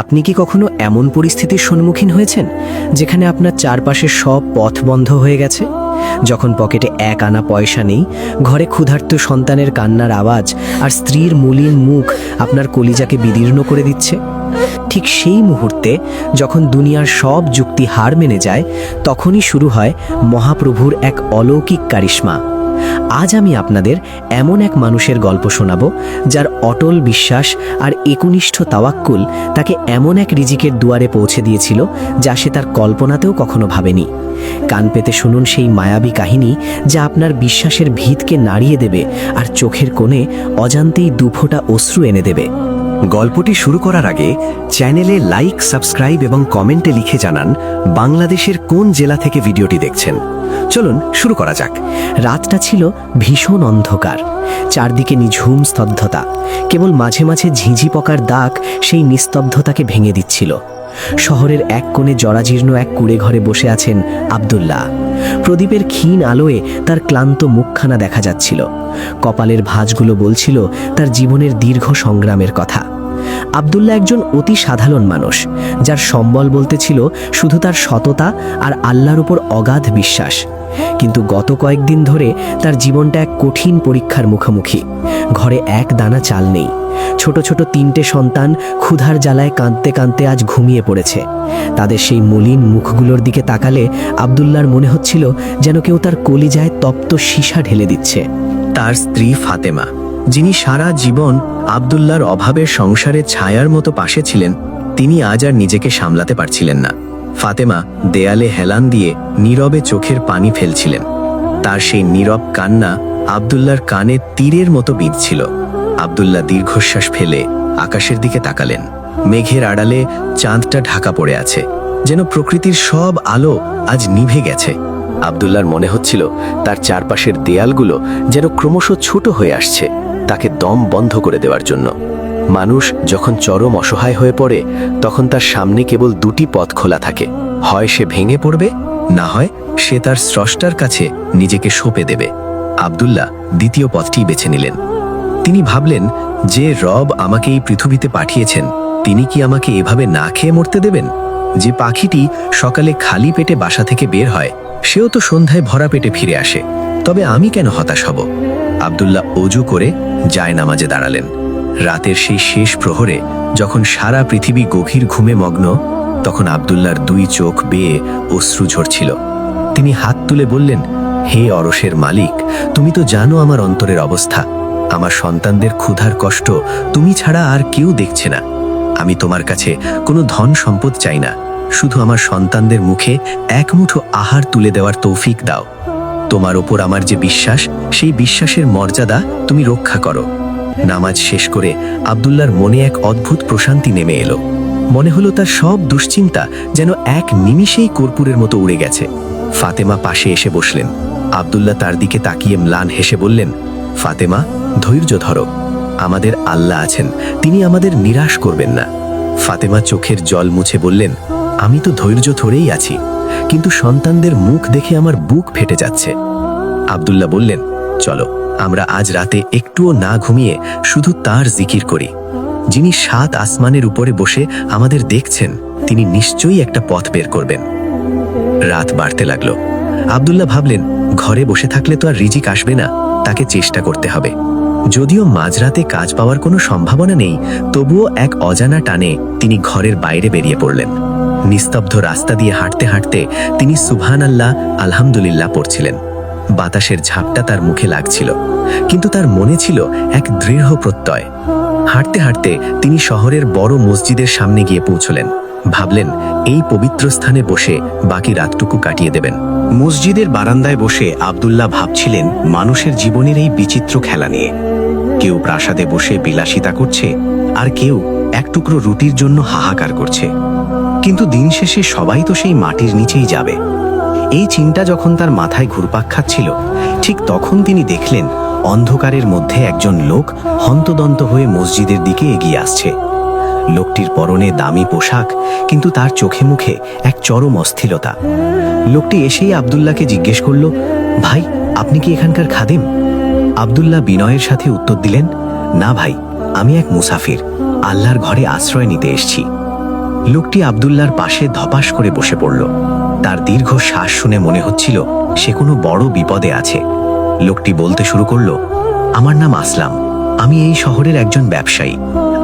আপনি কি কখনো এমন পরিস্থিতির সম্মুখীন হয়েছেন যেখানে আপনার চারপাশে সব পথ বন্ধ হয়ে গেছে? যখন পকেটে এক আনা পয়সা নেই, ঘরে ক্ষুধার্ত সন্তানের কান্নার আওয়াজ আর স্ত্রীর মলিন মুখ আপনার কলিজাকে বিদীর্ণ করে দিচ্ছে? ঠিক সেই মুহূর্তে যখন দুনিয়ার সব যুক্তি হার মেনে যায়, তখনই শুরু হয় মহাপ্রভুর এক অলৌকিক কারিশমা। আজ আমি আপনাদের এমন এক মানুষের গল্প শোনাব, যার অটল বিশ্বাস আর একনিষ্ঠ তাওয়াক্কুল তাকে এমন এক রিজিকের দুয়ারে পৌঁছে দিয়েছিল যা সে তার কল্পনাতেও কখনো ভাবেনি। কান পেতে শুনুন সেই মায়াবী কাহিনী, যা আপনার বিশ্বাসের ভিতকে নাড়িয়ে দেবে আর চোখের কোণে অজান্তেই দুফোঁটা অশ্রু এনে দেবে। গল্পটি শুরু করার আগে চ্যানেলে লাইক, সাবস্ক্রাইব এবং কমেন্টে লিখে জানান বাংলাদেশের কোন জেলা থেকে ভিডিওটি দেখছেন। চলুন শুরু করা যাক। রাতটা ছিল ভীষণ অন্ধকার, চারদিকে নিঝুম স্তব্ধতা। কেবল মাঝে মাঝে ঝিঁঝি পোকার দাগ সেই নিস্তব্ধতাকে ভেঙে দিচ্ছিল। শহরের এক কোণে জরাজীর্ণ এক কুঁড়ে ঘরে বসে আছেন আব্দুল্লাহ। প্রদীপের ক্ষীণ আলোয় তার ক্লান্ত মুখখানা দেখা যাচ্ছিল। কপালের ভাঁজগুলো বলছিল তার জীবনের দীর্ঘ সংগ্রামের কথা। আব্দুল্লাহ একজন অতি সাধারণ মানুষ, যার সম্বল বলতে ছিল শুধু তার সততা আর আল্লাহর উপর অগাধ বিশ্বাস। কিন্তু গত কয়েকদিন ধরে তার জীবনটা এক কঠিন পরীক্ষার মুখোমুখি। ঘরে এক দানা চাল নেই। ছোট ছোট তিনটে সন্তান ক্ষুধার জ্বালায় কাঁদতে কাঁদতে আজ ঘুমিয়ে পড়েছে। তাদের সেই মলিন মুখগুলোর দিকে তাকালে আব্দুল্লাহর মনে হচ্ছিল যেন কেউ তার কলিজায় তপ্ত সীসা ঢেলে দিচ্ছে। তার স্ত্রী ফাতেমা, যিনি সারা জীবন আব্দুল্লাহর অভাবের সংসারে ছায়ার মতো পাশে ছিলেন, তিনি আজ আর নিজেকে সামলাতে পারছিলেন না। ফাতেমা দেয়ালে হেলান দিয়ে নীরবে চোখের পানি ফেলছিলেন। তার সেই নীরব কান্না আব্দুল্লাহর কানে তীরের মতো বিঁধছিল। আব্দুল্লাহ দীর্ঘশ্বাস ফেলে আকাশের দিকে তাকালেন। মেঘের আড়ালে চাঁদটা ঢাকা পড়ে আছে, যেন প্রকৃতির সব আলো আজ নিভে গেছে। আব্দুল্লাহর মনে হচ্ছিল তার চারপাশের দেয়ালগুলো যেন ক্রমশ ছোট হয়ে আসছে, তাকে দম বন্ধ করে দেওয়ার জন্য। মানুষ যখন চরম অসহায় হয়ে পড়ে, তখন তার সামনে কেবল দুটি পথ খোলা থাকে। হয় সে ভেঙে পড়বে, না হয় সে তার স্রষ্টার কাছে নিজেকে সঁপে দেবে। আব্দুল্লাহ দ্বিতীয় পথটি বেছে নিলেন। তিনি ভাবলেন, যে রব আমাকে এই পৃথিবীতে পাঠিয়েছেন, তিনি কি আমাকে এভাবে না খেয়ে মরতে দেবেন? যে পাখিটি সকালে খালি পেটে বাসা থেকে বের হয়, সেও তো সন্ধ্যায় ভরা পেটে ফিরে আসে। তবে আমি কেন হতাশ হব? আব্দুল্লাহ অজু করে জায়নামাজে দাঁড়ালেন। রাতের সেই শেষ প্রহরে, যখন সারা পৃথিবী গভীর ঘুমে মগ্ন, তখন আব্দুল্লাহর দুই চোখ বেয়ে অশ্রু ঝরছিল। তিনি হাত তুলে বললেন, হে অরসের মালিক, তুমি তো জানো আমার অন্তরের অবস্থা। আমার সন্তানদের ক্ষুধার কষ্ট তুমি ছাড়া আর কেউ দেখছে না। আমি তোমার কাছে কোনো ধন সম্পদ চাই না, শুধু আমার সন্তানদের মুখে এক মুঠো আহার তুলে দেওয়ার তৌফিক দাও। তোমার ওপর আমার যে বিশ্বাস, সেই বিশ্বাসের মর্যাদা তুমি রক্ষা করো। নামাজ শেষ করে আব্দুল্লাহর মনে এক অদ্ভুত প্রশান্তি নেমে এলো। মনে হলো তার সব দুশ্চিন্তা যেন এক নিমিষেই কর্পূরের মতো উড়ে গেছে। ফাতেমা পাশে এসে বসলেন। আব্দুল্লাহ তার দিকে তাকিয়ে ম্লান হেসে বললেন, ফাতেমা, ধৈর্য ধরো। আমাদের আল্লাহ আছেন, তিনি আমাদের নিরাশ করবেন না। ফাতেমা চোখের জল মুছে বললেন, আমি তো ধৈর্য ধরেই আছি, কিন্তু সন্তানদের মুখ দেখে আমার বুক ফেটে যাচ্ছে। আব্দুল্লাহ বললেন, চলো আমরা আজ রাতে একটুও না ঘুমিয়ে শুধু তার জিকির করি। যিনি 7 আসমানের উপরে বসে আমাদের দেখছেন, তিনি নিশ্চয়ই একটা পথ বের করবেন। রাত বাড়তে লাগলো। আব্দুল্লাহ ভাবলেন, ঘরে বসে থাকলে তো আর রিজিক আসবে না, তাকে চেষ্টা করতে হবে। যদিও মাঝরাতে কাজ পাওয়ার কোনো সম্ভাবনা নেই, তবুও এক অজানা টানে তিনি ঘরের বাইরে বেরিয়ে পড়লেন। নিস্তব্ধ রাস্তা দিয়ে হাঁটতে হাঁটতে তিনি সুবহানাল্লাহ, আলহামদুলিল্লাহ পড়ছিলেন। বাতাসের ঝাপটা তার মুখে লাগছিল, কিন্তু তার মনে ছিল এক দৃঢ় প্রত্যয়। হাঁটতে হাঁটতে তিনি শহরের বড় মসজিদের সামনে গিয়ে পৌঁছলেন। ভাবলেন, এই পবিত্র স্থানে বসে বাকি রাতটুকু কাটিয়ে দেবেন। মসজিদের বারান্দায় বসে আব্দুল্লাহ ভাবছিলেন মানুষের জীবনের এই বিচিত্র খেলা নিয়ে। কেউ প্রাসাদে বসে বিলাসিতা করছে, আর কেউ এক টুকরো রুটির জন্য হাহাকার করছে। কিন্তু দিন শেষে সবাই তো সেই মাটির নিচেই যাবে। এই চিন্তা যখন তার মাথায় ঘুরপাক খাচ্ছিল, ঠিক তখন তিনি দেখলেন অন্ধকারের মধ্যে একজন লোক হন্তদন্ত হয়ে মসজিদের দিকে এগিয়ে আসছে। লোকটির পরনে দামি পোশাক, কিন্তু তার চোখে মুখে এক চরম অস্থিরতা। লোকটি এসেই আব্দুল্লাহকে জিজ্ঞেস করল, ভাই, আপনি কি এখানকার খাদেম? আব্দুল্লাহ বিনয়ের সাথে উত্তর দিলেন, না ভাই, আমি এক মুসাফির, আল্লাহর ঘরে আশ্রয় নিতে এসেছি। লোকটি আব্দুল্লাহর পাশে ধপাস করে বসে পড়ল। তার দীর্ঘ শ্বাস শুনে মনে হচ্ছিল সে কোনো বড় বিপদে আছে। লোকটি বলতে শুরু করল, আমার নাম আসলাম, আমি এই শহরের একজন ব্যবসায়ী।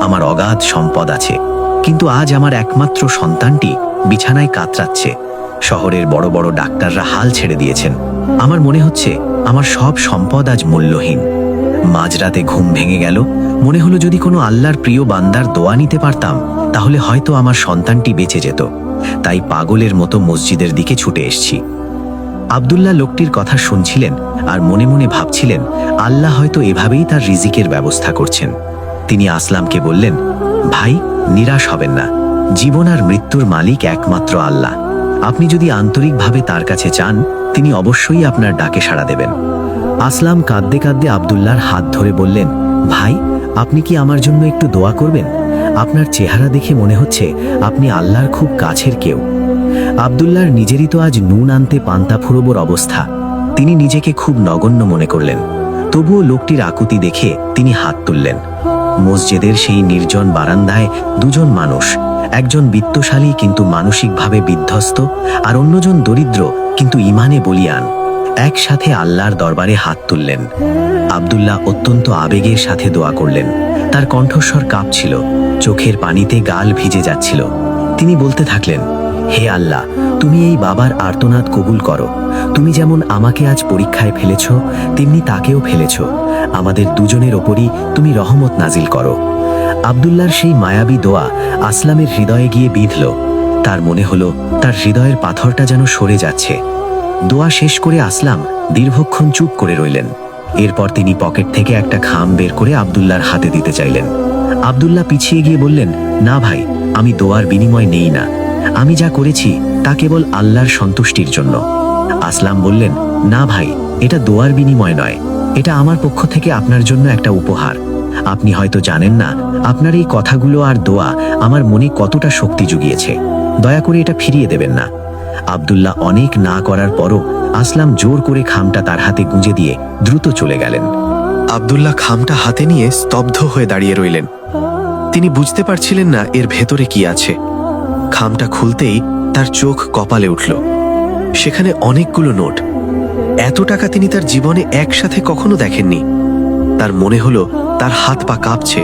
আমার অগাধ সম্পদ আছে, কিন্তু আজ আমার একমাত্র সন্তানটি বিছানায় কাতরাচ্ছে। শহরের বড় বড় ডাক্তাররা হাল ছেড়ে দিয়েছেন। আমার মনে হচ্ছে আমার সব সম্পদ আজ মূল্যহীন। মাঝরাতে ঘুম ভেঙে গেল, মনে হলো যদি কোনো আল্লাহর প্রিয় বান্দার দোয়া নিতে পারতাম তাহলে হয়তো আমার সন্তানটি বেঁচে যেত। তাই পাগলের মতো মসজিদের দিকে ছুটে এসেছি। আব্দুল্লাহ লোকটির কথা শুনছিলেন আর মনে মনে ভাবছিলেন আল্লাহ হয়তো এভাবেই তার রিজিকের ব্যবস্থা করছেন। তিনি আসলামকে বললেন, ভাই, নিরাশ হবেন না। জীবন আর মৃত্যুর মালিক একমাত্র আল্লাহ। আপনি যদি আন্তরিকভাবে তার কাছে চান, তিনি অবশ্যই আপনার ডাকে সাড়া দেবেন। আসলাম কাঁদতে কাঁদতে আব্দুল্লাহর হাত ধরে বললেন, ভাই, আপনি কি আমার জন্য একটু দোয়া করবেন? আপনার চেহারা দেখে মনে হচ্ছে আপনি আল্লাহর খুব কাছের কেউ। আব্দুল্লাহর নিজেরই তো আজ নুন আনতে পান্তা ফুরোবার অবস্থা। তিনি নিজেকে খুব নগণ্য মনে করলেন। তবুও লোকটির আকুতি দেখে তিনি হাত তুললেন। মসজিদের সেই নির্জন বারান্দায় দুজন মানুষ, একজন বিত্তশালী কিন্তু মানসিকভাবে বিধ্বস্ত, আর অন্যজন দরিদ্র কিন্তু ইমানে বলিয়ান, একসাথে আল্লাহর দরবারে হাত তুললেন। আব্দুল্লাহ অত্যন্ত আবেগের সাথে দোয়া করলেন। তার কণ্ঠস্বর কাঁপছিল, চোখের পানিতে গাল ভিজে যাচ্ছিল। তিনি বলতে থাকলেন, হে আল্লাহ, তুমি এই বাবার আর্তনাদ কবুল করো। তুমি যেমন আমাকে আজ পরীক্ষায় ফেলেছ, তেমনি তাকেও ফেলেছ। আমাদের দুজনের ওপরই তুমি রহমত নাজিল করো। আব্দুল্লাহর সেই মায়াবী দোয়া আসলামের হৃদয়ে গিয়ে বিঁধল। তার মনে হলো তার হৃদয়ের পাথরটা যেন সরে যাচ্ছে। দোয়া শেষ করে আসলাম দীর্ঘক্ষণ চুপ করে রইলেন। এরপর তিনি পকেট থেকে একটা খাম বের করে আব্দুল্লাহর হাতে দিতে চাইলেন। আব্দুল্লাহ পিছিয়ে গিয়ে বললেন, না ভাই, আমি দোয়ার বিনিময় নেই না। আমি যা করেছি তা কেবল আল্লাহর সন্তুষ্টির জন্য। আসলাম বললেন, না ভাই, এটা দোয়ার বিনিময় নয়, এটা আমার পক্ষ থেকে আপনার জন্য একটা উপহার। আপনি হয়তো জানেন না আপনার এই কথাগুলো আর দোয়া আমার মনে কতটা শক্তি জুগিয়েছে। দয়া করে এটা ফিরিয়ে দেবেন না। আব্দুল্লাহ অনেক না করার পরও আসলাম জোর করে খামটা তার হাতে গুঁজে দিয়ে দ্রুত চলে গেলেন। আব্দুল্লাহ খামটা হাতে নিয়ে স্তব্ধ হয়ে দাঁড়িয়ে রইলেন। তিনি বুঝতে পারছিলেন না এর ভেতরে কি আছে। খামটা খুলতেই তার চোখ কপালে উঠল। সেখানে অনেকগুলো নোট। এত টাকা তিনি তার জীবনে একসাথে কখনো দেখেননি। তার মনে হলো তার হাত পা কাঁপছে।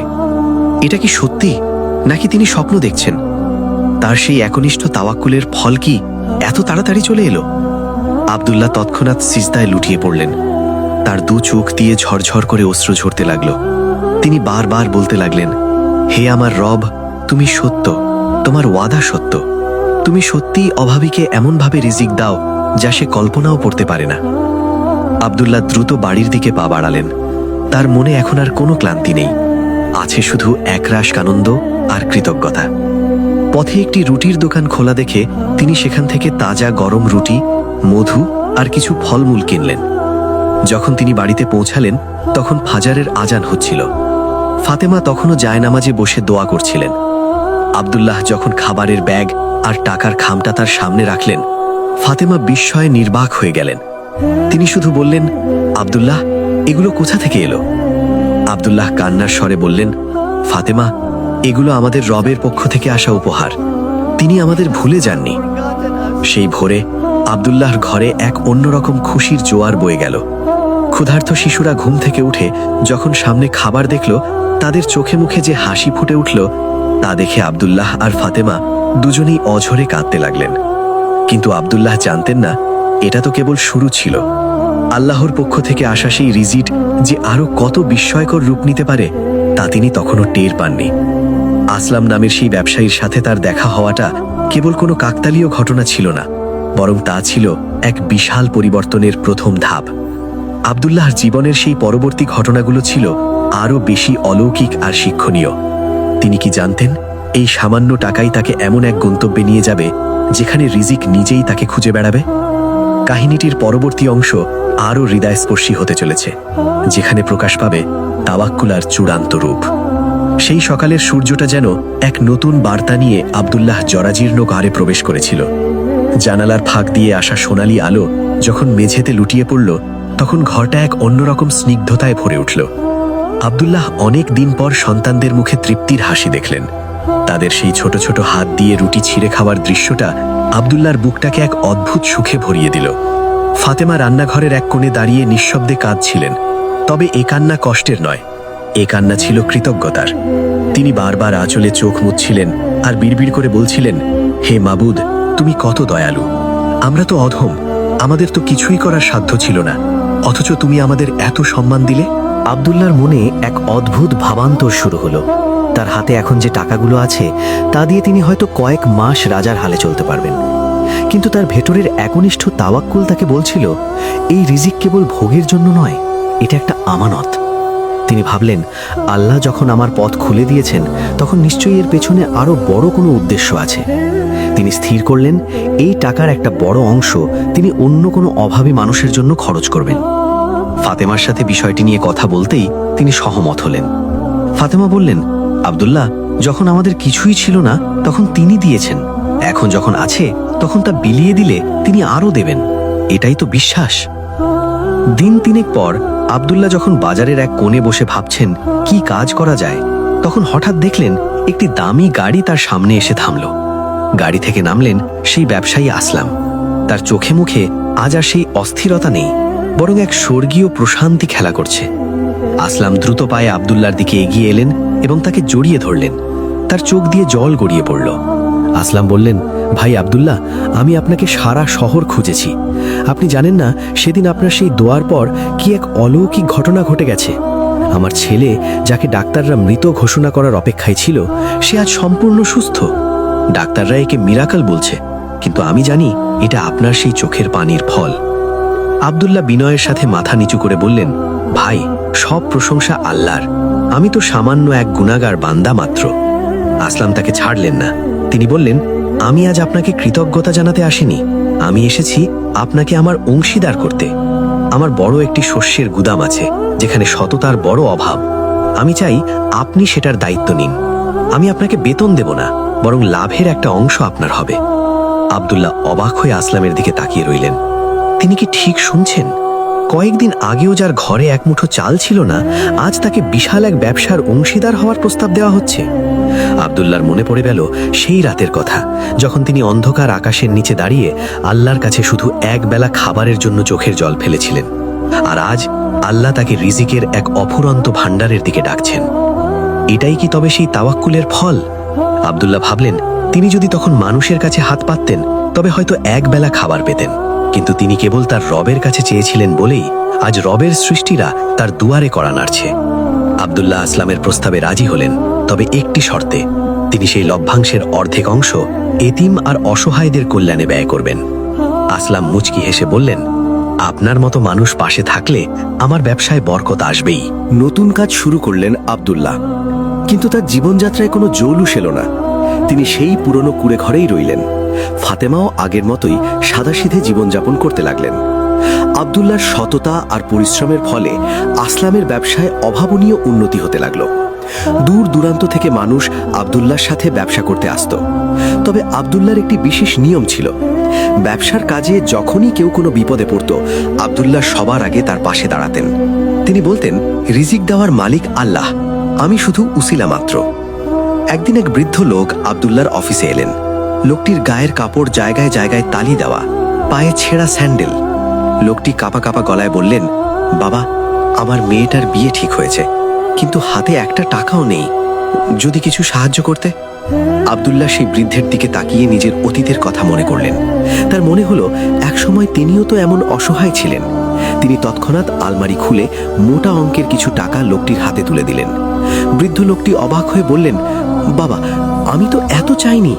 এটা কি সত্যি, নাকি তিনি স্বপ্ন দেখছেন? তার সেই একনিষ্ঠ তাওয়াক্কুলের ফল কি এত তাড়াতাড়ি চলে এলো? আব্দুল্লাহ তৎক্ষণাৎ সিজদায় লুটিয়ে পড়লেন। তার দু চোখ দিয়ে ঝরঝর করে অশ্রু ঝরতে লাগলো। তিনি বারবার বলতে লাগলেন, হে আমার রব, তুমি সত্য, তোমার ওয়াদা সত্য। তুমি সত্যিই অভাবীকে এমনভাবে রিজিক দাও যা সে কল্পনাও করতে পারে না। আব্দুল্লাহ দ্রুত বাড়ির দিকে পা বাড়ালেন। তার মনে এখন আর কোনো ক্লান্তি নেই, আছে শুধু একরাশ আনন্দ আর কৃতজ্ঞতা। পথে একটি রুটির দোকান খোলা দেখে তিনি সেখান থেকে তাজা গরম রুটি, মধু আর কিছু ফলমূল কিনলেন। যখন তিনি বাড়িতে পৌঁছালেন তখন ফাজারের আজান হচ্ছিল। ফাতেমা তখনও জায়নামাজে বসে দোয়া করছিলেন। আব্দুল্লাহ যখন খাবারের ব্যাগ আর টাকার খামটা তার সামনে রাখলেন, ফাতেমা বিস্ময়ে নির্বাক হয়ে গেলেন। তিনি শুধু বললেন, আব্দুল্লাহ, এগুলো কোথা থেকে এলো? আব্দুল্লাহ কান্নার স্বরে বললেন, ফাতেমা, এগুলো আমাদের রবের পক্ষ থেকে আসা উপহার। তিনি আমাদের ভুলে যাননি। সেই ভোরে আব্দুল্লাহর ঘরে এক অন্যরকম খুশির জোয়ার বয়ে গেল। ক্ষুধার্ত শিশুরা ঘুম থেকে উঠে যখন সামনে খাবার দেখল, তাদের চোখে মুখে যে হাসি ফুটে উঠল তা দেখে আব্দুল্লাহ আর ফাতেমা দুজনেই অঝরে কাঁদতে লাগলেন। কিন্তু আব্দুল্লাহ জানতেন না এটা তো কেবল শুরু ছিল। আল্লাহর পক্ষ থেকে আসা সেই রিজিক যে আরো কত বিস্ময়কর রূপ নিতে পারে তা তিনি তখনও টের পাননি। আসলাম নামের সেই ব্যবসায়ীর সাথে তার দেখা হওয়াটা কেবল কোনো কাকতালীয় ঘটনা ছিল না, বরং তা ছিল এক বিশাল পরিবর্তনের প্রথম ধাপ। আব্দুল্লাহর জীবনের সেই পরবর্তী ঘটনাগুলো ছিল আরো বেশি অলৌকিক আর শিক্ষণীয়। তিনি কি জানতেন এই সামান্য টাকাই তাকে এমন এক গন্তব্যে নিয়ে যাবে যেখানে রিজিক নিজেই তাকে খুঁজে বেড়াবে? কাহিনীটির পরবর্তী অংশ আরও হৃদয়স্পর্শী হতে চলেছে, যেখানে প্রকাশ পাবে তাওয়াক্কুলার চূড়ান্ত রূপ। সেই সকালের সূর্যটা যেন এক নতুন বার্তা নিয়ে আব্দুল্লাহ জরাজীর্ণ ঘরে প্রবেশ করেছিল। জানালার ফাঁক দিয়ে আসা সোনালি আলো যখন মেঝেতে লুটিয়ে পড়ল, তখন ঘরটা এক অন্যরকম স্নিগ্ধতায় ভরে উঠল। আব্দুল্লাহ অনেক দিন পর সন্তানদের মুখে তৃপ্তির হাসি দেখলেন। তাদের সেই ছোট ছোট হাত দিয়ে রুটি ছিঁড়ে খাওয়ার দৃশ্যটা আব্দুল্লাহর বুকটাকে এক অদ্ভুত সুখে ভরিয়ে দিল। ফাতেমা রান্নাঘরের এক কোণে দাঁড়িয়ে নিঃশব্দে কাঁদছিলেন, তবে এ কান্না কষ্টের নয়, এ কান্না ছিল কৃতজ্ঞতার। তিনি বারবার আঁচলে চোখ মুছছিলেন আর বিড়বিড় করে বলছিলেন, হে মাবুদ, তুমি কত দয়ালু। আমরা তো অধম, আমাদের তো কিছুই করার সাধ্য ছিল না, অথচ তুমি আমাদের এত সম্মান দিলে। আব্দুল্লাহর মনে এক অদ্ভুত ভাবান্তর শুরু হলো। তার হাতে এখন যে টাকাগুলো আছে তা দিয়ে তিনি হয়তো কয়েক মাস রাজার হালে চলতে পারবেন, কিন্তু তার ভেতরের একনিষ্ঠ তাওয়াক্কুল তাকে বলছিল, এই রিজিক কেবল ভোগের জন্য নয়, এটা একটা আমানত। তিনি ভাবলেন, আল্লাহ যখন আমার পথ খুলে দিয়েছেন তখন নিশ্চয়ই এর পেছনে আরো বড় কোনো উদ্দেশ্য আছে। তিনি স্থির করলেন, এই টাকার একটা বড় অংশ তিনি অন্য কোনো অভাবী মানুষের জন্য খরচ করবেন। ফাতেমার সাথে বিষয়টি নিয়ে কথা বলতেই তিনি সহমত হলেন। ফাতেমা বললেন, আব্দুল্লাহ, যখন আমাদের কিছুই ছিল না তখন তিনি দিয়েছেন, এখন যখন আছে তখন তা বিলিয়ে দিলে তিনি আরো দেবেন, এটাই তো বিশ্বাস। দিন তিনেক পর আব্দুল্লাহ যখন বাজারের এক কোণে বসে ভাবছেন কি কাজ করা যায়, তখন হঠাৎ দেখলেন একটি দামি গাড়ি তার সামনে এসে থামল। গাড়ি থেকে নামলেন সেই ব্যবসায়ী আসলাম। তার চোখে মুখে আজ আর সেই অস্থিরতা নেই, বরং এক স্বর্গীয় প্রশান্তি খেলা করছে। আসলাম দ্রুত পায়ে আব্দুল্লাহর দিকে এগিয়ে এলেন এবং তাকে জড়িয়ে ধরলেন। তার চোখ দিয়ে জল গড়িয়ে পড়ল। আসলাম বললেন, ভাই আব্দুল্লাহ, আমি আপনাকে সারা শহর খুঁজেছি। আপনি জানেন না সেদিন আপনার সেই দোয়ার পর কি এক অলৌকিক ঘটনা ঘটে গেছে। আমার ছেলে, যাকে ডাক্তাররা মৃত ঘোষণা করার অপেক্ষায় ছিল, সে আজ সম্পূর্ণ সুস্থ। ডাক্তাররা একে মিরাকল বলছে, কিন্তু আমি জানি এটা আপনার সেই চোখের পানির ফল। আব্দুল্লাহ বিনয়ের সাথে মাথা নিচু করে বললেন, ভাই, সব প্রশংসা আল্লাহর, আমি তো সামান্য এক গুনাহগার বান্দা মাত্র। আসলাম তাকে ছাড়লেন না। তিনি বললেন, আমি আজ আপনাকে কৃতজ্ঞতা জানাতে আসিনি, আমি এসেছি আপনাকে আমার অংশীদার করতে। আমার বড় একটি শস্যের গুদাম আছে যেখানে সততার বড় অভাব। আমি চাই আপনি সেটার দায়িত্ব নিন। আমি আপনাকে বেতন দেব না, বরং লাভের একটা অংশ আপনার হবে। আব্দুল্লাহ অবাক হয়ে আসলামের দিকে তাকিয়ে রইলেন। তিনি কি ঠিক শুনছেন? কয়েকদিন আগেও যার ঘরে এক মুঠো চাল ছিল না, আজ তাকে বিশাল এক ব্যবসার অংশীদার হওয়ার প্রস্তাব দেওয়া হচ্ছে। আব্দুল্লাহর মনে পড়ে গেল সেই রাতের কথা, যখন তিনি অন্ধকার আকাশের নিচে দাঁড়িয়ে আল্লাহর কাছে শুধু এক বেলা খাবারের জন্য চোখের জল ফেলেছিলেন। আর আজ আল্লাহ তাকে রিজিকের এক অফুরন্ত ভাণ্ডারের দিকে ডাকছেন। এটাই কি তবে সেই তাওয়াক্কুলের ফল? আব্দুল্লাহ ভাবলেন, তিনি যদি তখন মানুষের কাছে হাত পাততেন তবে হয়তো এক বেলা খাবার পেতেন, কিন্তু তিনি কেবল তার রবের কাছে চেয়েছিলেন বলেই আজ রবের সৃষ্টিরা তার দুয়ারে কড়া নাড়ছে। আব্দুল্লাহ আসলামের প্রস্তাবে রাজি হলেন, তবে একটি শর্তে, তিনি সেই লভ্যাংশের অর্ধেক অংশ এতিম আর অসহায়দের কল্যাণে ব্যয় করবেন। আসলাম মুচকি হেসে বললেন, আপনার মতো মানুষ পাশে থাকলে আমার ব্যবসায় বরকত আসবেই। নতুন কাজ শুরু করলেন আব্দুল্লাহ, কিন্তু তার জীবনযাত্রায় কোনো জৌলুস এলো না। তিনি সেই পুরনো কুড়ে ঘরেই রইলেন। ফাতেমাও আগের মতোই সাদাসিধে জীবনযাপন করতে লাগলেন। আব্দুল্লাহর সততা আর পরিশ্রমের ফলে আসলামের ব্যবসায় অভাবনীয় উন্নতি হতে লাগলো। দূর দূরান্ত থেকে মানুষ আব্দুল্লাহর সাথে ব্যবসা করতে আসত। তবে আব্দুল্লাহর একটি বিশেষ নিয়ম ছিল, ব্যবসার কাজে যখনই কেউ কোনো বিপদে পড়ত, আব্দুল্লাহ সবার আগে তার পাশে দাঁড়াতেন। তিনি বলতেন, রিজিক দেওয়ার মালিক আল্লাহ, আমি শুধু উসিলা মাত্র। একদিন এক বৃদ্ধ লোক আব্দুল্লাহর অফিসে এলেন। লোকটির গায়ের কাপড় জায়গায় জায়গায় তালি দেওয়া, পায়ে ছেঁড়া স্যান্ডেল। লোকটি কাঁপা কাঁপা গলায় বললেন, বাবা, আমার মেয়েটার বিয়ে ঠিক হয়েছে, কিন্তু হাতে একটা টাকাও নেই, যদি কিছু সাহায্য করতে। আব্দুল্লাহ সেই বৃদ্ধের দিকে তাকিয়ে নিজের অতীতের কথা মনে করলেন। তার মনে হলো একসময় তিনিও তো এমন অসহায় ছিলেন। তিনি তৎক্ষণাৎ আলমারি খুলে মোটা অঙ্কের কিছু টাকা লোকটির হাতে তুলে দিলেন। বৃদ্ধ লোকটি অবাক হয়ে বললেন, বাবা, আমি তো এত চাইনি।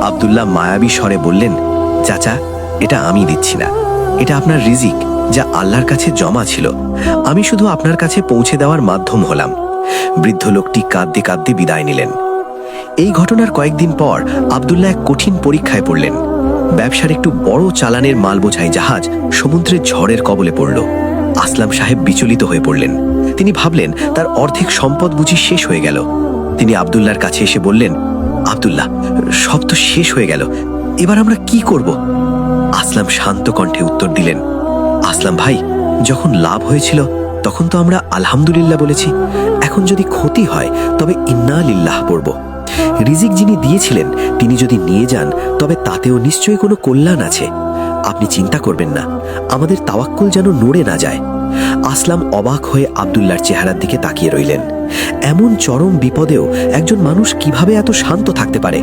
আব্দুল্লাহ মায়াবী স্বরে বললেন, চাচা, এটা আমি দিচ্ছি না, এটা আপনার রিজিক, যা আল্লাহর কাছে জমা ছিল। আমি শুধু আপনার কাছে পৌঁছে দেওয়ার মাধ্যম হলাম। বৃদ্ধ লোকটি কাঁদতে কাঁদতে বিদায় নিলেন। এই ঘটনার কয়েকদিন পর আব্দুল্লাহ এক কঠিন পরীক্ষায় পড়লেন। ব্যবসার একটু বড় চালানের মাল বোঝাই জাহাজ সমুদ্রের ঝড়ের কবলে পড়ল। আসলাম সাহেব বিচলিত হয়ে পড়লেন। তিনি ভাবলেন তার অর্ধেক সম্পদ বুঝি শেষ হয়ে গেল। তিনি আব্দুল্লাহর কাছে এসে বললেন, আব্দুল্লাহ, সব তো শেষ হয়ে গেল, এবার আমরা কি করব? আসলাম শান্ত কণ্ঠে উত্তর দিলেন, আসলাম ভাই, যখন লাভ হয়েছিল তখন তো আমরা আলহামদুলিল্লাহ বলেছি। এখন যদি ক্ষতি হয় তবে ইন্না লিল্লাহ পড়ব। রিজিক যিনি দিয়েছিলেন তিনি যদি নিয়ে যান তবে তাতেও নিশ্চয়ই কোনো কল্যাণ আছে। আপনি চিন্তা করবেন না, আমাদের তাওয়াক্কুল যেন নড়ে না যায়। আসলাম অবাক হয়ে আব্দুল্লাহর চেহারার দিকে তাকিয়ে রইলেন। এমন চরম বিপদেও একজন মানুষ কিভাবে এত শান্ত থাকতে পারে?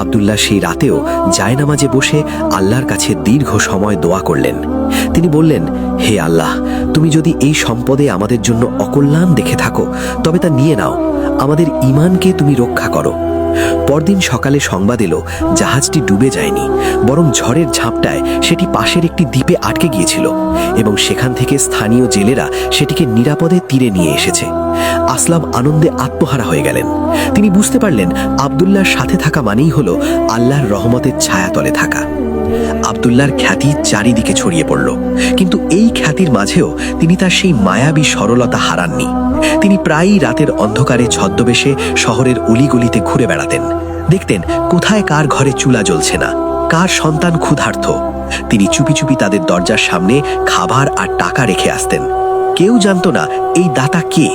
আব্দুল্লাহ সেই রাতেও জায়নামাজে বসে আল্লাহর কাছে দীর্ঘ সময় দোয়া করলেন। তিনি বললেন, হে আল্লাহ, তুমি যদি এই সম্পদে আমাদের জন্য অকল্যাণ দেখে থাকো তবে তা নিয়ে নাও, আমাদের ঈমানকে তুমি রক্ষা করো। পরদিন সকালে সংবাদ এলো জাহাজটি ডুবে যায়নি, বরং ঝড়ের ঝাপটায় সেটি পাশের একটি দ্বীপে আটকে গিয়েছিল এবং সেখান থেকে স্থানীয় জেলেরা সেটিকে নিরাপদে তীরে নিয়ে এসেছে। আসলাম আনন্দে আত্মহারা হয়ে গেলেন। তিনি বুঝতে পারলেন আব্দুল্লাহর সাথে থাকা মানেই হলো আল্লাহর রহমতের ছায়াতলে থাকা। আব্দুল্লাহর খ্যাতি চারিদিকে ছড়িয়ে পড়ল, কিন্তু এই খ্যাতির মাঝেও তিনি তার সেই মায়াবী সরলতা হারাননি। তিনি প্রায়ই রাতের অন্ধকারে ছদ্মবেশে শহরের অলিগলিতে ঘুরে বেড়াতেন। দেখতেন কোথায় কার ঘরে চুলা জ্বলছে না, কার সন্তান ক্ষুধার্ত। তিনি চুপি চুপি তাদের দরজার সামনে খাবার আর টাকা রেখে আসতেন। কেউ জানত না এই দাতা কে।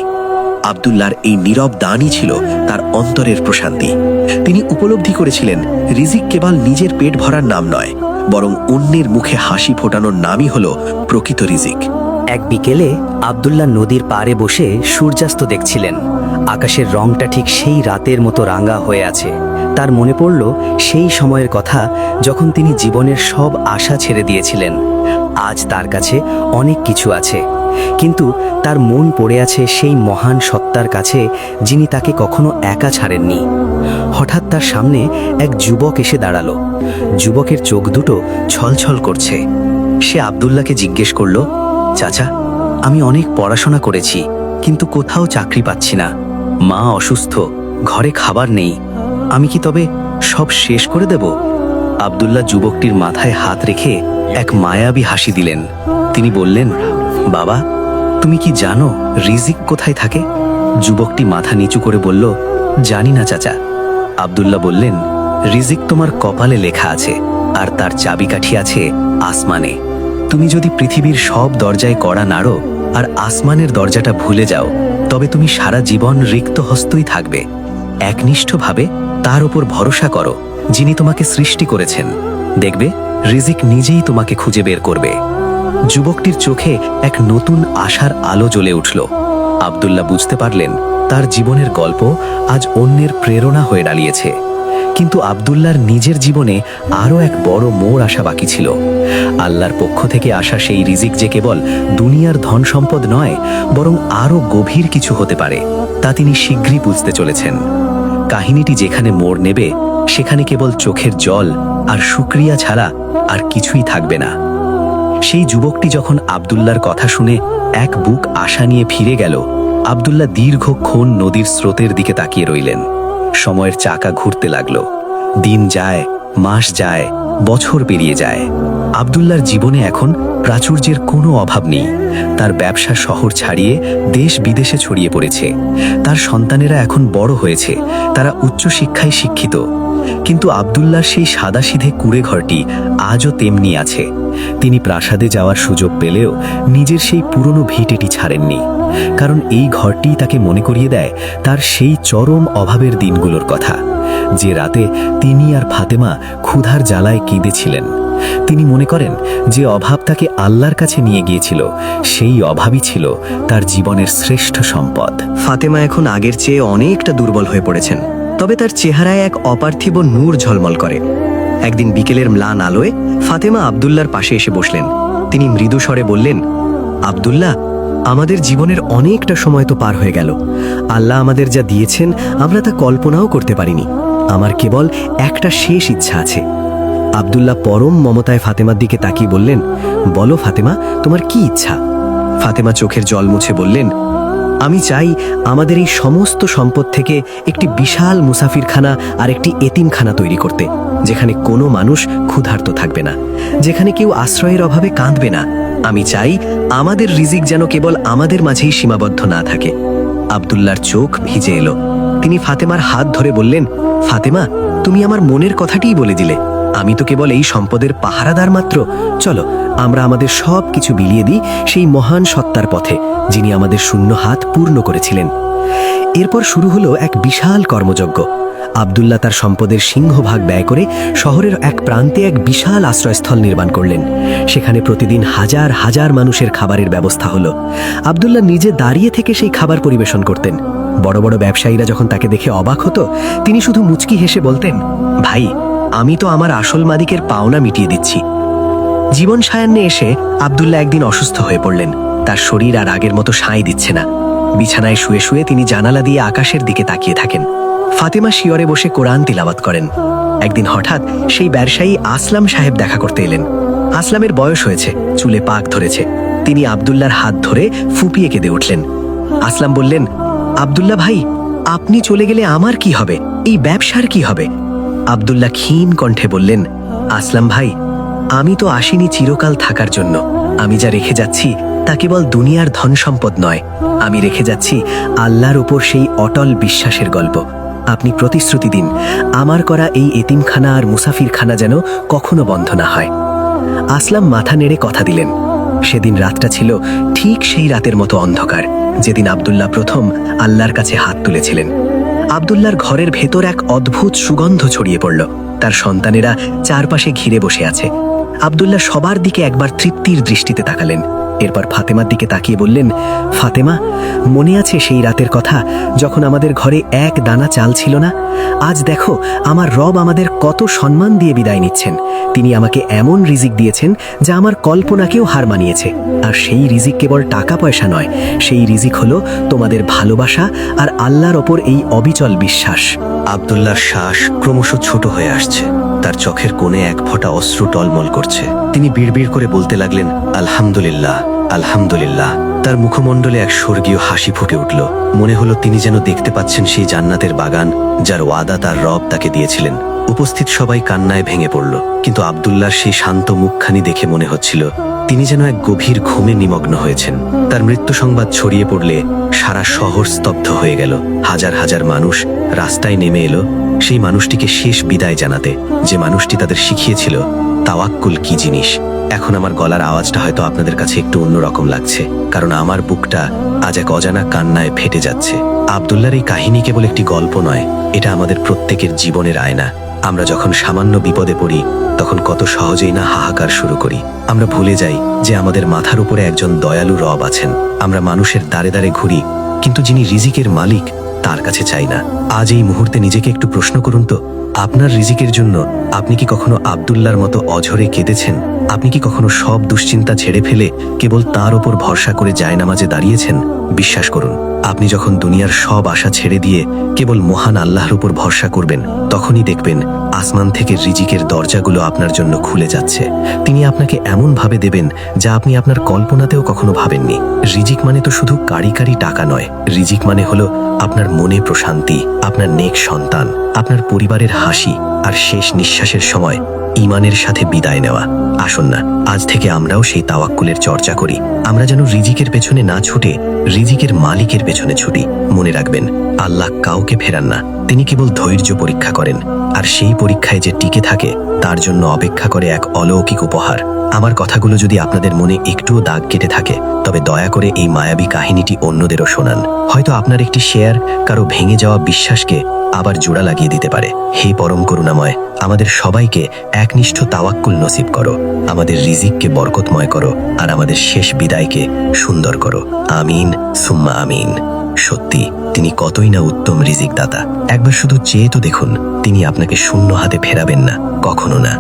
আব্দুল্লাহর এই নীরব দানই ছিল তার অন্তরের প্রশান্তি। তিনি উপলব্ধি করেছিলেন রিজিক কেবল নিজের পেট ভরার নাম নয়, বরং অন্যের মুখে হাসি ফোটানোর নামই হলো প্রকৃত রিজিক। এক বিকেলে আব্দুল্লাহ নদীর পাড়ে বসে সূর্যাস্ত দেখছিলেন। আকাশের রংটা ঠিক সেই রাতের মতো রাঙা হয়ে আছে। তার মনে পড়ল সেই সময়ের কথা যখন তিনি জীবনের সব আশা ছেড়ে দিয়েছিলেন। আজ তার কাছে অনেক কিছু আছে, কিন্তু তার মন পড়ে আছে সেই মহান সত্তার কাছে যিনি তাকে কখনো একা ছাড়েননি। হঠাৎ তার সামনে এক যুবক এসে দাঁড়ালো। যুবকের চোখ দুটো ছলছল করছে। সে আব্দুল্লাহকে জিজ্ঞেস করল, চাচা, আমি অনেক পড়াশোনা করেছি, কিন্তু কোথাও চাকরি পাচ্ছি না। মা অসুস্থ, ঘরে খাবার নেই। আমি কি তবে সব শেষ করে দেব? আব্দুল্লাহ যুবকটির মাথায় হাত রেখে এক মায়াবী হাসি দিলেন। তিনি বললেন, বাবা, তুমি কি জানো রিজিক কোথায় থাকে? যুবকটি মাথা নিচু করে বলল, জানি না চাচা। আব্দুল্লাহ বললেন, রিজিক তোমার কপালে লেখা আছে, আর তার চাবিকাঠি আছে আসমানে। তুমি যদি পৃথিবীর সব দরজায় কড়া নাড়ো আর আসমানের দরজাটা ভুলে যাও, তবে তুমি সারা জীবন রিক্ত হস্তই থাকবে। একনিষ্ঠভাবে তার উপর ভরসা করো যিনি তোমাকে সৃষ্টি করেছেন। দেখবে রিজিক নিজেই তোমাকে খুঁজে বের করবে। যুবকটির চোখে এক নতুন আশার আলো জ্বলে উঠল। আব্দুল্লাহ বুঝতে পারলেন তার জীবনের গল্প আজ অন্যের প্রেরণা হয়ে দাঁড়িয়েছে। কিন্তু আব্দুল্লাহর নিজের জীবনে আরও এক বড় মোড় আসা বাকি ছিল। আল্লাহর পক্ষ থেকে আসা সেই রিজিক যে কেবল দুনিয়ার ধন সম্পদ নয়, বরং আরও গভীর কিছু হতে পারে, তা তিনি শীঘ্রই বুঝতে চলেছেন। কাহিনীটি যেখানে মোড় নেবে সেখানে কেবল চোখের জল আর শুকরিয়া ছাড়া আর কিছুই থাকবে না। সেই যুবকটি যখন আব্দুল্লাহর কথা শুনে এক বুক আশা নিয়ে ফিরে গেল, আব্দুল্লাহ দীর্ঘক্ষণ নদীর স্রোতের দিকে তাকিয়ে রইলেন। সময়ের চাকা ঘুরতে লাগলো। দিন যায়, মাস যায়, বছর পেরিয়ে যায়। আব্দুল্লাহর জীবনে এখন প্রাচুর্যের কোনো অভাব নেই। তার ব্যবসা শহর ছাড়িয়ে দেশ বিদেশে ছড়িয়ে পড়েছে। তার সন্তানেরা এখন বড় হয়েছে, তারা উচ্চশিক্ষায় শিক্ষিত। কিন্তু আব্দুল্লাহর সেই সাদাসিধে কুঁড়ে ঘরটি আজও তেমনি আছে। তিনি প্রাসাদে যাওয়ার সুযোগ পেলেও নিজের সেই পুরনো ভিটেটি ছাড়েননি, কারণ এই ঘরটি তাকে মনে করিয়ে দেয় তার সেই চরম অভাবের দিনগুলোর কথা, যে রাতে তিনি আর ফাতেমা ক্ষুধার জ্বালায় কেঁদেছিলেন। তিনি মনে করেন যে অভাব তাকে আল্লাহর কাছে নিয়ে গিয়েছিল, সেই অভাবই ছিল তার জীবনের শ্রেষ্ঠ সম্পদ। ফাতেমা এখন আগের চেয়ে অনেকটা দুর্বল হয়ে পড়েছেন, তবে তার চেহারায় এক অপার্থিব নূর ঝলমল করে। একদিন বিকেলের ম্লান আলোয় ফাতেমা আব্দুল্লাহর পাশে এসে বসলেন। তিনি মৃদু স্বরে বললেন, আব্দুল্লাহ, আমাদের জীবনের অনেকটা সময় তো পার হয়ে গেল। আল্লাহ আমাদের যা দিয়েছেন আমরা তা কল্পনাও করতে পারিনি। আমার কেবল একটা শেষ ইচ্ছা আছে। আব্দুল্লাহ পরম মমতায় ফাতেমার দিকে তাকিয়ে বললেন, বলো ফাতেমা, তোমার কি ইচ্ছা? ফাতেমা চোখের জল মুছে বললেন, আমি চাই আমাদের এই সমস্ত সম্পদ থেকে একটি বিশাল মুসাফিরখানা আর একটি এতিমখানা তৈরি করতে, যেখানে কোনো মানুষ ক্ষুধার্ত থাকবে না, যেখানে কেউ আশ্রয়ের অভাবে কাঁদবে না। আমি চাই আমাদের রিজিক যেন কেবল আমাদের মাঝেই সীমাবদ্ধ না থাকে। আব্দুল্লাহর চোখ ভিজে এলো। তিনি ফাতেমার হাত ধরে বললেন, ফাতেমা, তুমি আমার মনের কথাটিই বলে দিলে। আমি তো কেবল এই সম্পদের পাহারাদার মাত্র। চলো আমরা আমাদের সব কিছু বিলিয়ে দিই সেই মহান সত্তার পথে, যিনি আমাদের শূন্য হাত পূর্ণ করেছিলেন। এরপর শুরু হলো এক বিশাল কর্মযজ্ঞ। আব্দুল্লাহ তার সম্পদের সিংহভাগ ব্যয় করে শহরের এক প্রান্তে এক বিশাল আশ্রয়স্থল নির্মাণ করলেন। সেখানে প্রতিদিন হাজার হাজার মানুষের খাবারের ব্যবস্থা হলো। আব্দুল্লাহ নিজে দাঁড়িয়ে থেকে সেই খাবার পরিবেশন করতেন। বড় বড় ব্যবসায়ীরা যখন তাকে দেখে অবাক হতো, তিনি শুধু মুচকি হেসে বলতেন, ভাই, আমি তো আমার আসল মালিকের পাওনা মিটিয়ে দিচ্ছি। জীবন সায়ান্নে এসে আব্দুল্লাহ একদিন অসুস্থ হয়ে পড়লেন। তার শরীর আর আগের মতো সাঁই দিচ্ছে না। বিছানায় শুয়ে শুয়ে তিনি জানালা দিয়ে আকাশের দিকে তাকিয়ে থাকেন। ফাতেমা শিয়রে বসে কোরআন তিলাওয়াত করেন। একদিন হঠাৎ সেই ব্যবসায়ী আসলাম সাহেব দেখা করতে এলেন। আসলামের বয়স হয়েছে, চুলে পাক ধরেছে। তিনি আব্দুল্লাহর হাত ধরে ফুপিয়ে কেঁদে উঠলেন। আসলাম বললেন, আব্দুল্লাহ ভাই, আপনি চলে গেলে আমার কি হবে? এই ব্যবসার কি হবে? আব্দুল্লাহ ক্ষীণ কণ্ঠে বললেন, আসলাম ভাই, আমি তো আসিনি চিরকাল থাকার জন্য। আমি যা রেখে যাচ্ছি তা কেবল দুনিয়ার ধন সম্পদ নয়। আমি রেখে যাচ্ছি আল্লাহর উপর সেই অটল বিশ্বাসের গল্প। আপনি প্রতিশ্রুতি দিন, আমার করা এই এতিমখানা আর মুসাফিরখানা যেন কখনো বন্ধ না হয়। আসলাম মাথা নেড়ে কথা দিলেন। সেদিন রাতটা ছিল ঠিক সেই রাতের মতো অন্ধকার যেদিন আব্দুল্লাহ প্রথম আল্লাহর কাছে হাত তুলেছিলেন। আব্দুল্লাহর ঘরের ভেতর এক অদ্ভুত সুগন্ধ ছড়িয়ে পড়ল। তার সন্তানেরা চারপাশে ঘিরে বসে আছে। আব্দুল্লাহ সবার দিকে একবার তৃপ্তির দৃষ্টিতে তাকালেন। এরপর ফাতেমার দিকে তাকিয়ে বললেন, ফাতেমা, মনে আছে সেই রাতের কথা যখন আমাদের ঘরে এক দানা চাল ছিল না? আজ দেখো আমার রব আমাদের কত সম্মান দিয়ে বিদায় নিচ্ছেন। তিনি আমাকে এমন রিজিক দিয়েছেন যা আমার কল্পনাকেও হার মানিয়েছে। আর সেই রিজিক কেবল টাকা পয়সা নয়, সেই রিজিক হলো তোমাদের ভালোবাসা আর আল্লাহর ওপর এই অবিচল বিশ্বাস। আব্দুল্লাহর শ্বাস ক্রমশ ছোট হয়ে আসছে। তার চোখের কোণে এক ফোঁটা অশ্রু টলমল করছে। তিনি বিড়বিড় করে বলতে লাগলেন, আলহামদুলিল্লাহ, আলহামদুলিল্লাহ। তার মুখমণ্ডলে এক স্বর্গীয় হাসি ফুটে উঠল। মনে হলো তিনি যেন দেখতে পাচ্ছেন সেই জান্নাতের বাগান যার ওয়াদা তার রব তাকে দিয়েছিলেন। উপস্থিত সবাই কান্নায় ভেঙে পড়ল, কিন্তু আব্দুল্লাহর সেই শান্ত মুখখানি দেখে মনে হচ্ছিল তিনি যেন এক গভীর ঘুমে নিমগ্ন হয়েছেন। তার মৃত্যু সংবাদ ছড়িয়ে পড়লে সারা শহর স্তব্ধ হয়ে গেল। হাজার হাজার মানুষ রাস্তায় নেমে এলো সেই মানুষটিকে শেষ বিদায় জানাতে, যে মানুষটি তাদের শিখিয়েছিল তাওয়াক্কুল কি জিনিস। এখন আমার গলার আওয়াজটা হয়তো আপনাদের কাছে একটু অন্যরকম লাগছে, কারণ আমার বুকটা আজ এক অজানা কান্নায় ফেটে যাচ্ছে। আব্দুল্লাহর এই কাহিনী কেবল একটি গল্প নয়, এটা আমাদের প্রত্যেকের জীবনের আয়না। আমরা যখন সামান্য বিপদে পড়ি তখন কত সহজেই না হাহাকার শুরু করি। আমরা ভুলে যাই যে আমাদের মাথার উপরে একজন দয়ালু রব আছেন। আমরা মানুষের দ্বারে দ্বারে ঘুরি, কিন্তু যিনি রিজিকের মালিক তার কাছে চাই না। আজ এই মুহূর্তে নিজেকে একটু প্রশ্ন করুন তো, আপনার রিজিকের জন্য আপনি কি কখনো আব্দুল্লাহর মতো অঝরে কেঁদেছেন? আপনি কি কখনো সব দুশ্চিন্তা ছেড়ে ফেলে কেবল তার ওপর ভরসা করে জায়নামাজে দাঁড়িয়েছেন? বিশ্বাস করুন, আপনি যখন দুনিয়ার সব আশা ছেড়ে দিয়ে কেবল মহান আল্লাহর উপর ভরসা করবেন, তখনই দেখবেন আসমান থেকে রিজিকের দরজাগুলো আপনার জন্য খুলে যাচ্ছে। তিনি আপনাকে এমন ভাবে দেবেন যা আপনি আপনার কল্পনাতেও কখনো ভাবেননি। রিজিক মানে তো শুধু কারি কারি টাকা নয়, রিজিক মানে হলো আপনার মনে প্রশান্তি, আপনার নেক সন্তান, আপনার পরিবারের হাসি, আর শেষ নিঃশ্বাসের সময় ঈমানের সাথে বিদায় নেওয়া। আসুন না, আজ থেকে আমরাও সেই তাওয়াক্কুলের চর্চা করি। আমরা যেন রিজিকের পেছনে না ছুটে রিজিকের মালিকের পেছনে ছুটি। মনে রাখবেন, আল্লাহ কাউকে ফেরান না, তিনি কেবল ধৈর্য পরীক্ষা করেন। আর সেই পরীক্ষায় যে টিকে থাকে তার জন্য অপেক্ষা করে এক অলৌকিক উপহার। আমার কথাগুলো যদি আপনাদের মনে একটুও দাগ কেটে থাকে, তবে দয়া করে এই মায়াবী কাহিনীটি অন্যদেরও শোনান। হয়তো আপনার একটি শেয়ার কারো ভেঙে যাওয়া বিশ্বাসকে আবার জোড়া লাগিয়ে দিতে পারে। হে পরম করুণাময়, আমাদের সবাইকে একনিষ্ঠ তাওয়াক্কুল নসিব করো, আমাদের রিজিককে বরকতময় করো, আর আমাদের শেষ বিদায়কে সুন্দর করো। আমিন সুম্মা আমিন। সত্যি তিনি কতই না উত্তম রিজিক দাতা। একবার শুধু চেয়ে তো দেখুন, তিনি আপনাকে শূন্য হাতে ফেরাবেন না, কখনো না।